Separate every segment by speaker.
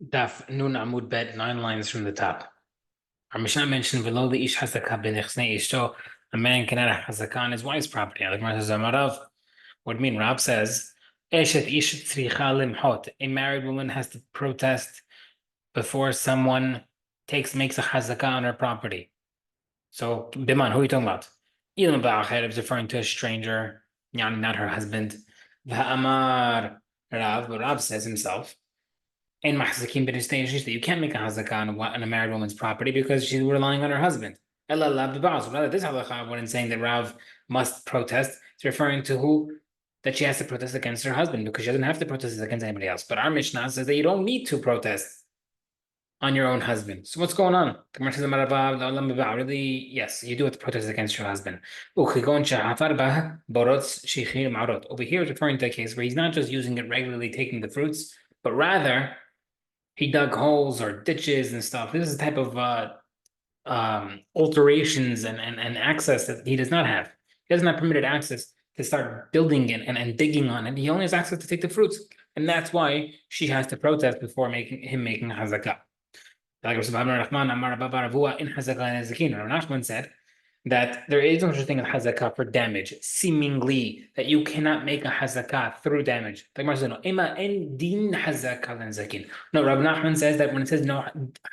Speaker 1: Daf Nun Amud Bet, 9 lines from the top. Our Mishnah mentioned below the Ish Hazaka b'nechsnei Ishto, a man cannot have Hazaka on his wife's property. The Gemara says, Amarav, what do you mean? Rab says, Eshet Ish tzricha limhot. A married woman has to protest before someone makes a Hazaka on her property. So, Biman, who are you talking about? Ilam Ba'acher is referring to a stranger, yani not her husband. V'amar Rav, but Rav says himself, in mahzakim b'nistei that you can't make a hazakah on a married woman's property because she's relying on her husband. Ella la b'ba'as. Rather, this halacha, when it's saying that Rav must protest, it's referring to who? That she has to protest against her husband because she doesn't have to protest against anybody else. But our Mishnah says that you don't need to protest on your own husband. So what's going on? The Gemara says, really, yes, you do have to protest against your husband. Over here, it's referring to a case where he's not just using it regularly, taking the fruits, but rather he dug holes or ditches and stuff. This is the type of alterations and access that he does not have. He does not permitted access to start building it and digging on it. He only has access to take the fruits. And that's why she has to protest before making hazakah. Like Rav Nachman said, that there is no such thing as hazakah for damage, seemingly that you cannot make a hazakah through damage. Like Gemara says, no, ema en din hazakah len zakin. No, Rav Nachman says that when it says no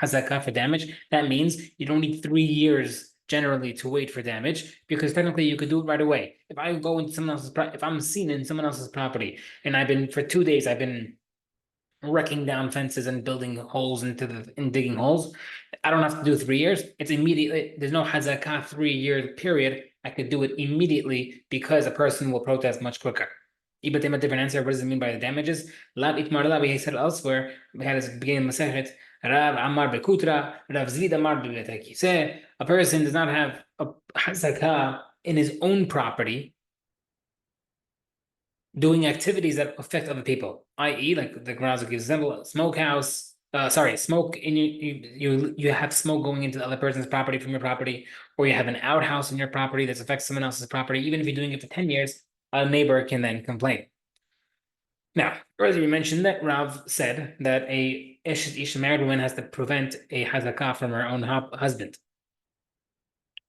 Speaker 1: hazakah for damage, that means you don't need 3 years generally to wait for damage, because technically you could do it right away. If I go into someone else's if I'm seen in someone else's property and for 2 days I've been wrecking down fences and building holes and digging holes. I don't have to do 3 years. It's immediately. There's no hazakah 3 year period. I could do it immediately because a person will protest much quicker. Even a different answer. What does it mean by the damages? Lab itmar lab. He said elsewhere. We had this beginning of Masechet. Rav Amar bekutra. Rav Zvid Amar bebeteki. Say a person does not have a hazakah in his own property, doing activities that affect other people, i.e., like the Gemara gives example, smokehouse. Smoke in you have smoke going into the other person's property from your property, or you have an outhouse in your property that affects someone else's property. Even if you're doing it for 10 years, a neighbor can then complain. Now, earlier we mentioned that Rav said that a Isha married woman has to prevent a hazakah from her own husband,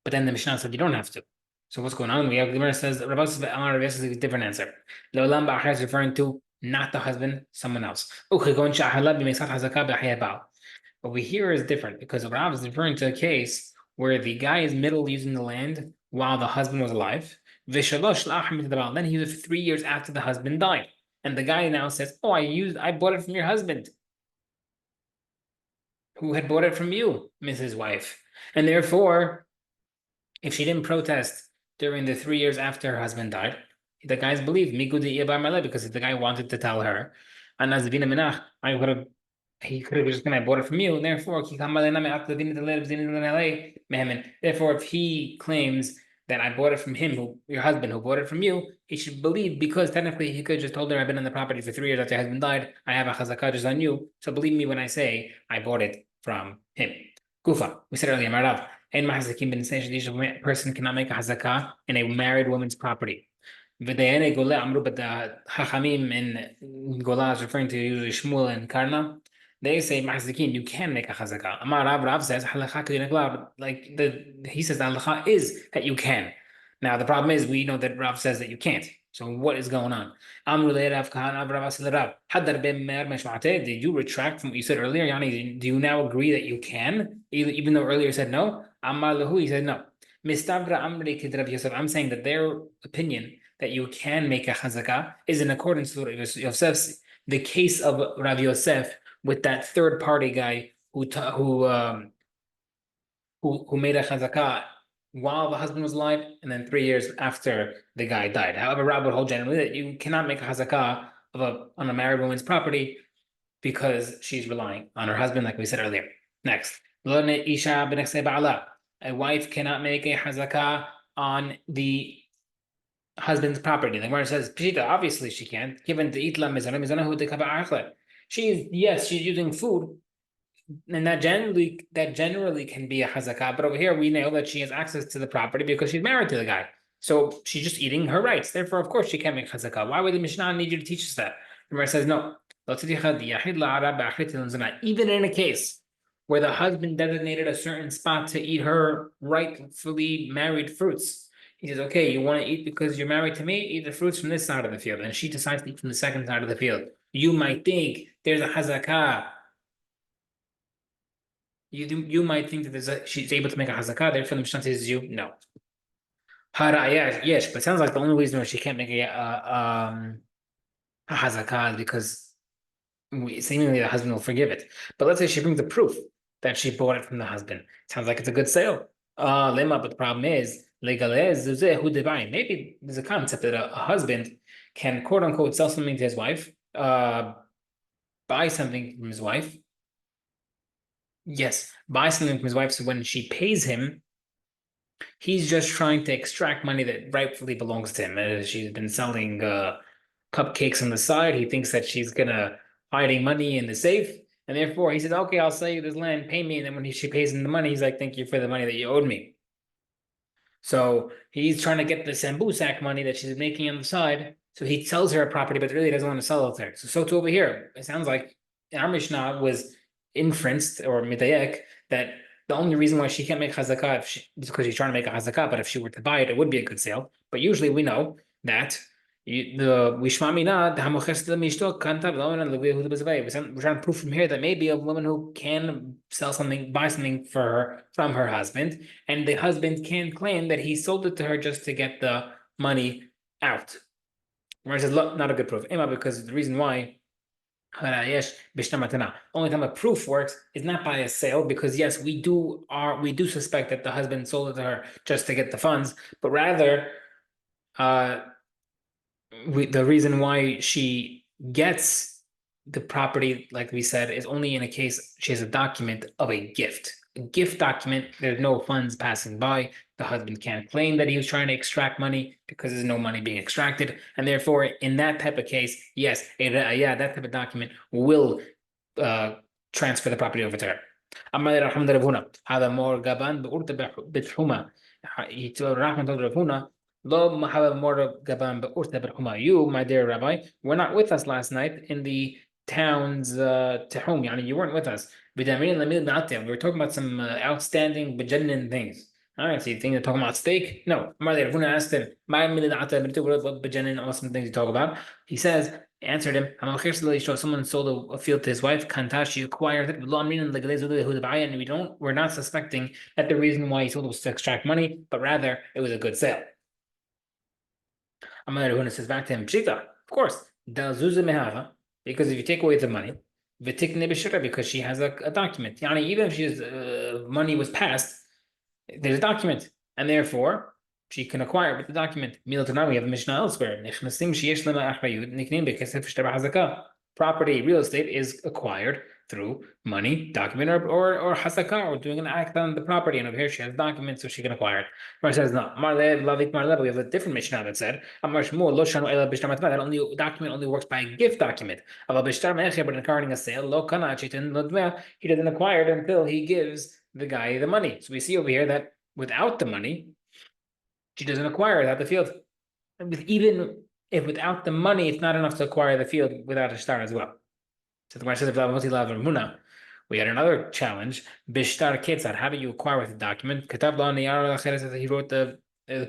Speaker 1: but then the Mishnah said you don't have to. So what's going on? We have the Gemara says Rabbi is a different answer. Leolam ba'achar is referring to not the husband, someone else. Over here is different because Rav is referring to a case where the guy is middle using the land while the husband was alive. Then he used it for 3 years after the husband died. And the guy now says, oh, I bought it from your husband, who had bought it from you, Mrs. Wife. And therefore, if she didn't protest during the 3 years after her husband died, the guy's believed because if the guy wanted to tell her, he could have just I bought it from you, and therefore, if he claims that I bought it from him, your husband, who bought it from you, he should believe, because technically he could have just told her, I've been on the property for 3 years after your husband died, I have a chazakah just on you, so believe me when I say I bought it from him. Kufa, we said earlier, Marav, a person cannot make a hazakah in a married woman's property. But the Chachamim in Gola is referring to usually Shmuel and Karna. They say mahzikin, you can make a chazakah. Amar Rav says he says the halacha is that you can. Now the problem is we know that Rav says that you can't. So what is going on? Did you retract from what you said earlier, Yani? Do you now agree that you can, even though earlier you said no? Amar lahu, he said no. I'm saying that their opinion that you can make a chazakah is in accordance to Yosef's, the case of Rav Yosef with that third party guy who made a chazakah while the husband was alive, and then 3 years after the guy died. However, Rab would hold generally that you cannot make a hazakah on a married woman's property because she's relying on her husband, like we said earlier. Next, a wife cannot make a hazakah on the husband's property. The Gemara says, Pshita, obviously she can't, given the itla mizana de she's using food, and that generally can be a hazakah. But over here we know that she has access to the property because she's married to the guy. So she's just eating her rights. Therefore, of course, she can't make hazakah. Why would the Mishnah need you to teach us that? The Gemara says no. Even in a case where the husband designated a certain spot to eat her rightfully married fruits. He says, okay, you want to eat because you're married to me, eat the fruits from this side of the field. And she decides to eat from the second side of the field. You might think there's a hazakah. You might think that she's able to make a hazakah, therefore the Mishnah says you no. Yes, but it sounds like the only reason why she can't make a hazakah is because seemingly the husband will forgive it. But let's say she brings the proof that she bought it from the husband. Sounds like it's a good sale. Lema, but the problem is, maybe there's a concept that a husband can quote unquote sell something to his wife, buy something from his wife. Yes, buy something from his wife so when she pays him, he's just trying to extract money that rightfully belongs to him. She's been selling cupcakes on the side. He thinks that she's gonna hiding money in the safe, and therefore he says, "Okay, I'll sell you this land, pay me." And then when she pays him the money, he's like, "Thank you for the money that you owed me." So he's trying to get the sambusak money that she's making on the side. So he sells her a property, but really doesn't want to sell it to her. So too over here, it sounds like our Mishnah was inferenced or midayek that the only reason why she can't make chazakah is because she's trying to make a chazakah. But if she were to buy it, it would be a good sale. But usually we know that we're trying to prove from here that maybe a woman who can sell something, buy something for her from her husband, and the husband can claim that he sold it to her just to get the money out. Whereas it's not a good proof. Because the reason why only time a proof works is not by a sale, because yes, we do suspect that the husband sold it to her just to get the funds, but rather the reason why she gets the property, like we said, is only in a case she has a document of a gift. A gift document, there's no funds passing by. The husband can't claim that he was trying to extract money because there's no money being extracted. And therefore, in that type of case, yes, that type of document will transfer the property over to her. أما الحمد لله هنا هذا مور جبان بقرط بتحومة رحمة الله هنا لو ما هذا مور جبان بقرط بتحومة. You, my dear Rabbi, were not with us last night in the town's تحوم. يعني you weren't with us. بدمين لمين نعطيهم. We were talking about some outstanding بجنن things. All right, so you think they're talking about steak? No. Mother, Huna asked him, what بجنن awesome things you talk about? He says, answered him, someone sold a field to his wife, Kantashi acquired it, and we're not suspecting that the reason why he sold it was to extract money, but rather it was a good sale. Amar says back to him, Pshita, of course, because if you take away the money, because she has a document. Even if she's money was passed, there's a document, and therefore she can acquire with the document. We have a Mishnah elsewhere. Property, real estate is acquired through money, document, or hasaka, or doing an act on the property. And over here she has documents, so she can acquire it. Mar says no. We have a different Mishnah that said that only document only works by a gift document. But regarding a sale, he doesn't acquire it until he gives the guy the money. So we see over here that without the money, she doesn't acquire without the field. Even if without the money, it's not enough to acquire the field without a star as well. So the question says, we had another challenge. Bishtar Ketzar, how do you acquire with a document? He wrote the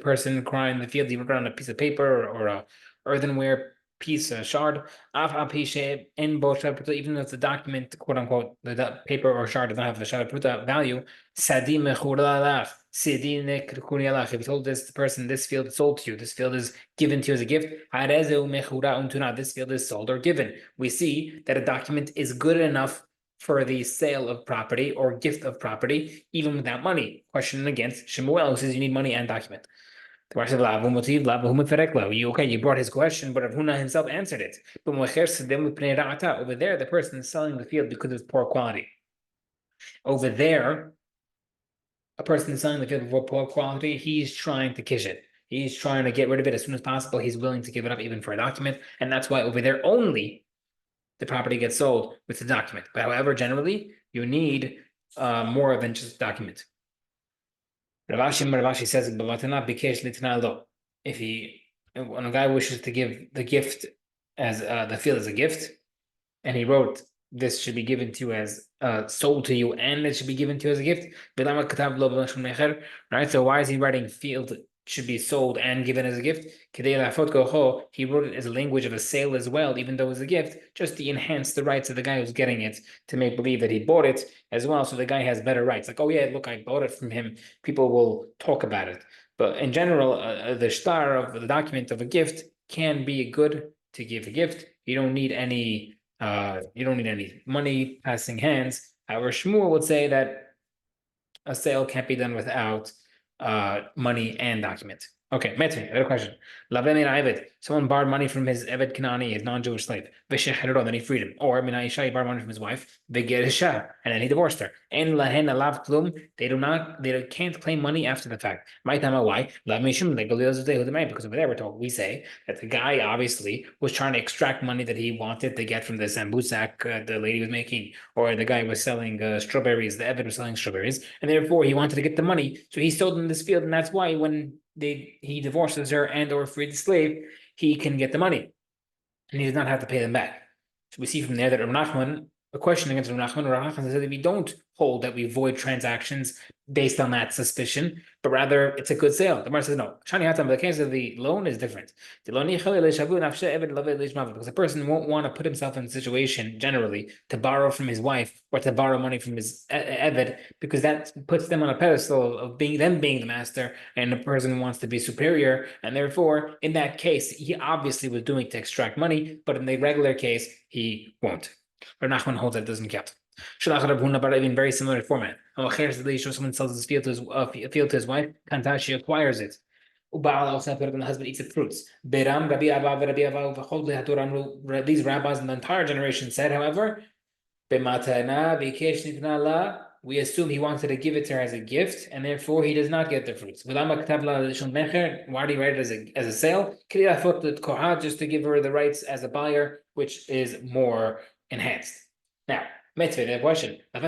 Speaker 1: person acquiring the field, he wrote it on a piece of paper or a earthenware piece, a shard. Even if the document, quote unquote, the paper or shard does not have the shard value, if you told this person, this field is sold to you, this field is given to you as a gift, this field is sold or given. We see that a document is good enough for the sale of property or gift of property, even without money. Question against Shemuel, who says you need money and document. The Rashi you brought his question, but Rav Huna himself answered it. Over there, the person is selling the field because of poor quality. Over there, a person is selling the field for poor quality, he's trying to kish it. He's trying to get rid of it as soon as possible. He's willing to give it up even for a document. And that's why over there only the property gets sold with the document. But however, generally, you need more than just a document. Ravashi says, when a guy wishes to give the gift as the field as a gift, and he wrote, this should be given to you as sold to you, and it should be given to you as a gift. Right? So why is he writing field should be sold and given as a gift? He wrote it as a language of a sale as well, even though it's a gift, just to enhance the rights of the guy who's getting it, to make believe that he bought it as well, so the guy has better rights. Like, oh yeah, look, I bought it from him. People will talk about it. But in general, the star of the document of a gift can be good to give a gift. You don't need any money passing hands. However, Shmuel would say that a sale can't be done without money and document. Okay, Metri, I have a question. Lavemi Eved. Someone borrowed money from his Eved Kanani, his non-Jewish slave. V'shechero, then he freed him. Or Mina Isha, he borrowed money from his wife. V'gerisha, and then he divorced her. And lahen alav klum. They can't claim money after the fact. My time, why? Lavmishim, because over there we're told, we say that the guy obviously was trying to extract money that he wanted to get from the sambusak the lady was making, or the guy was selling strawberries, the Eved was selling strawberries, and therefore he wanted to get the money. So he sold in this field, and that's why when he divorces her and or freed the slave, he can get the money, and he does not have to pay them back. So we see from there that Rav Nachman, a question against Rav Nachman says that we don't hold that we void transactions based on that suspicion, but rather it's a good sale. The Gemara says no. Shani Hatam, the case of the loan is different. Because a person won't want to put himself in a situation generally to borrow from his wife or to borrow money from his Eved, because that puts them on a pedestal of being the master, and the person wants to be superior, and therefore in that case he obviously was doing to extract money, but in the regular case he won't. But Nachman holds that it doesn't count. In very similar format. Someone sells his field to his wife, she acquires it. And the husband eats the fruits. These rabbis in the entire generation said, however, we assume he wanted to give it to her as a gift, and therefore he does not get the fruits. Why do you write it as a sale? Just to give her the rights as a buyer, which is more enhanced. Now, the question. We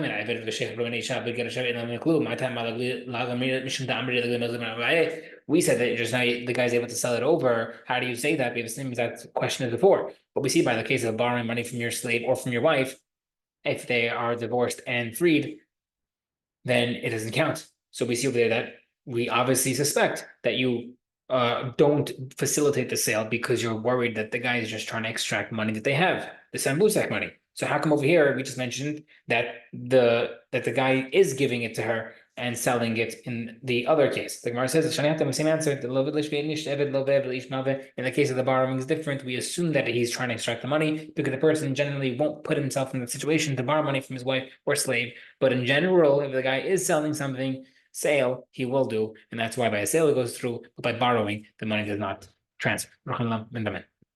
Speaker 1: said that just now the guy's able to sell it over. How do you say that? We have the same exact question as before. But we see by the case of borrowing money from your slave or from your wife, if they are divorced and freed, then it doesn't count. So we see over there that we obviously suspect that you don't facilitate the sale because you're worried that the guy is just trying to extract money that they have, the sambusak money. So how come over here we just mentioned that the guy is giving it to her and selling it in the other case? The Gemara says the same answer. In the case of the borrowing is different. We assume that he's trying to extract the money because the person generally won't put himself in the situation to borrow money from his wife or slave. But in general, if the guy is selling something, sale he will do, and that's why by a sale it goes through, but by borrowing the money does not transfer.